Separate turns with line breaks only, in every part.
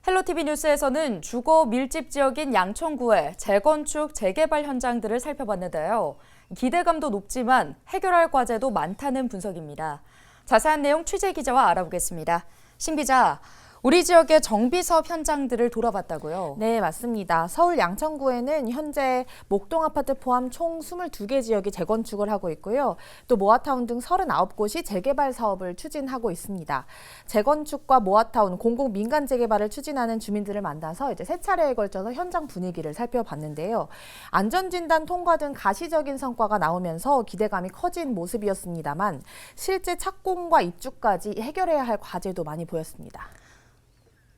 헬로티비 뉴스에서는 주거 밀집 지역인 양천구의 재건축, 재개발 현장들을 살펴봤는데요. 기대감도 높지만 해결할 과제도 많다는 분석입니다. 자세한 내용 취재 기자와 알아보겠습니다. 신 기자, 우리 지역의 정비사업 현장들을 돌아봤다고요?
네, 맞습니다. 서울 양천구에는 현재 목동 아파트 포함 총 22개 지역이 재건축을 하고 있고요. 또 모아타운 등 39곳이 재개발 사업을 추진하고 있습니다. 재건축과 모아타운, 공공 민간 재개발을 추진하는 주민들을 만나서 이제 세 차례에 걸쳐서 현장 분위기를 살펴봤는데요. 안전진단 통과 등 가시적인 성과가 나오면서 기대감이 커진 모습이었습니다만 실제 착공과 입주까지 해결해야 할 과제도 많이 보였습니다.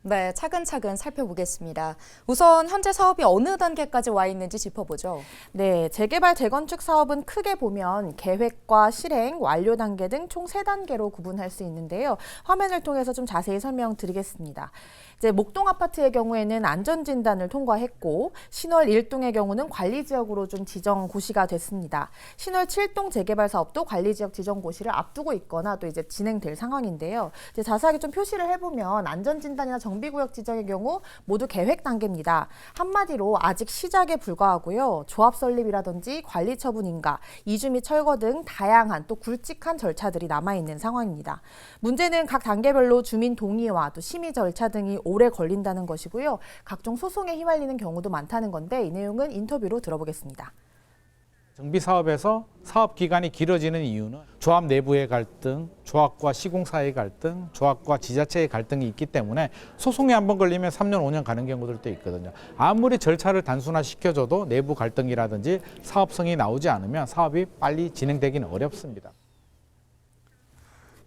네, 차근차근 살펴보겠습니다. 우선 현재 사업이 어느 단계까지 와 있는지 짚어보죠.
네, 재개발 재건축 사업은 크게 보면 계획과 실행, 완료 단계 등 총 3단계로 구분할 수 있는데요. 화면을 통해서 좀 자세히 설명드리겠습니다. 이제 목동 아파트의 경우에는 안전진단을 통과했고 신월 1동의 경우는 관리지역으로 좀 지정 고시가 됐습니다. 신월 7동 재개발 사업도 관리지역 지정 고시를 앞두고 있거나 또 이제 진행될 상황인데요. 이제 자세하게 좀 표시를 해보면 안전진단이나 정비구역 지정의 경우 모두 계획 단계입니다. 한마디로 아직 시작에 불과하고요. 조합 설립이라든지 관리 처분 인가, 이주 및 철거 등 다양한 또 굵직한 절차들이 남아있는 상황입니다. 문제는 각 단계별로 주민 동의와 또 심의 절차 등이 오래 걸린다는 것이고요. 각종 소송에 휘말리는 경우도 많다는 건데 이 내용은 인터뷰로 들어보겠습니다.
정비 사업에서 사업 기간이 길어지는 이유는 조합 내부의 갈등, 조합과 시공사의 갈등, 조합과 지자체의 갈등이 있기 때문에 소송에 한번 걸리면 3년, 5년 가는 경우들도 있거든요. 아무리 절차를 단순화시켜줘도 내부 갈등이라든지 사업성이 나오지 않으면 사업이 빨리 진행되기는 어렵습니다.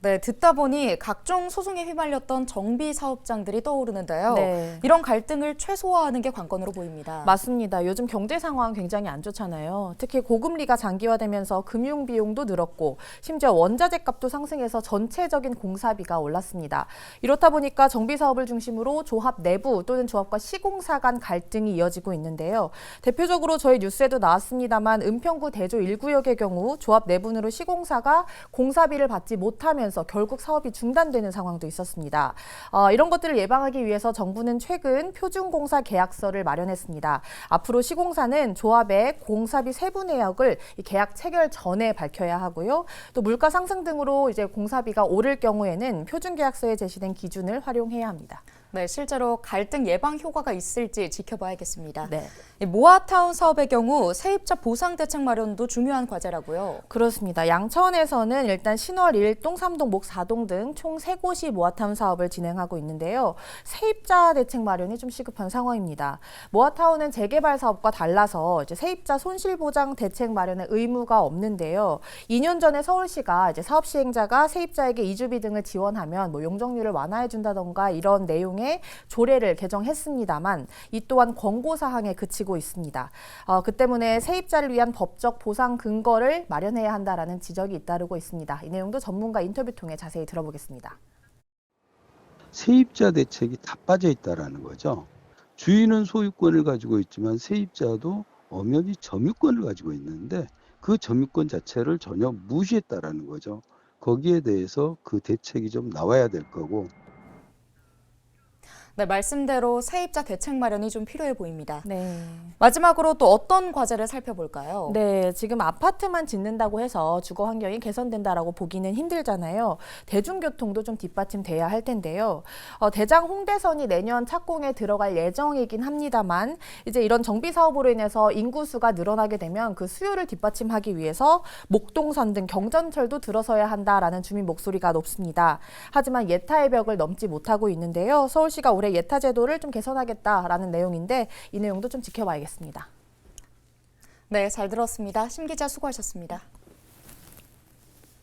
네, 듣다 보니 각종 소송에 휘말렸던 정비 사업장들이 떠오르는데요.
네.
이런 갈등을 최소화하는 게 관건으로 보입니다.
맞습니다. 요즘 경제 상황 굉장히 안 좋잖아요. 특히 고금리가 장기화되면서 금융 비용도 늘었고 심지어 원자재 값도 상승해서 전체적인 공사비가 올랐습니다. 이렇다 보니까 정비 사업을 중심으로 조합 내부 또는 조합과 시공사 간 갈등이 이어지고 있는데요. 대표적으로 저희 뉴스에도 나왔습니다만 은평구 대조 1구역의 경우 조합 내분으로 시공사가 공사비를 받지 못하면서 결국 사업이 중단되는 상황도 있었습니다. 이런 것들을 예방하기 위해서 정부는 최근 표준공사 계약서를 마련했습니다. 앞으로 시공사는 조합의 공사비 세부 내역을 계약 체결 전에 밝혀야 하고요. 또 물가 상승 등으로 이제 공사비가 오를 경우에는 표준계약서에 제시된 기준을 활용해야 합니다.
네, 실제로 갈등 예방 효과가 있을지 지켜봐야겠습니다.
네.
모아타운 사업의 경우 세입자 보상 대책 마련도 중요한 과제라고요.
그렇습니다. 양천에서는 일단 신월 1동, 3동, 목 4동 등 총 3곳이 모아타운 사업을 진행하고 있는데요. 세입자 대책 마련이 좀 시급한 상황입니다. 모아타운은 재개발 사업과 달라서 이제 세입자 손실보장 대책 마련의 의무가 없는데요. 2년 전에 서울시가 이제 사업 시행자가 세입자에게 이주비 등을 지원하면 용적률을 완화해준다던가 이런 내용의 조례를 개정했습니다만 이 또한 권고 사항에 그치고 있습니다. 그 때문에 세입자를 위한 법적 보상 근거를 마련해야 한다라는 지적이 잇따르고 있습니다. 이 내용도 전문가 인터뷰 통해 자세히 들어보겠습니다.
세입자 대책이 다 빠져 있다라는 거죠. 주인은 소유권을 가지고 있지만 세입자도 엄연히 점유권을 가지고 있는데 그 점유권 자체를 전혀 무시했다라는 거죠. 거기에 대해서 그 대책이 좀 나와야 될 거고.
네, 말씀대로 세입자 대책 마련이 좀 필요해 보입니다.
네.
마지막으로 또 어떤 과제를 살펴볼까요?
네, 지금 아파트만 짓는다고 해서 주거 환경이 개선된다라고 보기는 힘들잖아요. 대중교통도 좀 뒷받침돼야 할 텐데요. 대장 홍대선이 내년 착공에 들어갈 예정이긴 합니다만 이제 이런 정비 사업으로 인해서 인구수가 늘어나게 되면 그 수요를 뒷받침하기 위해서 목동선 등 경전철도 들어서야 한다라는 주민 목소리가 높습니다. 하지만 예타의 벽을 넘지 못하고 있는데요. 서울시가 올해 예타 제도를 좀 개선하겠다라는 내용인데 이 내용도 좀 지켜봐야겠습니다.
네, 잘 들었습니다. 심 기자 수고하셨습니다.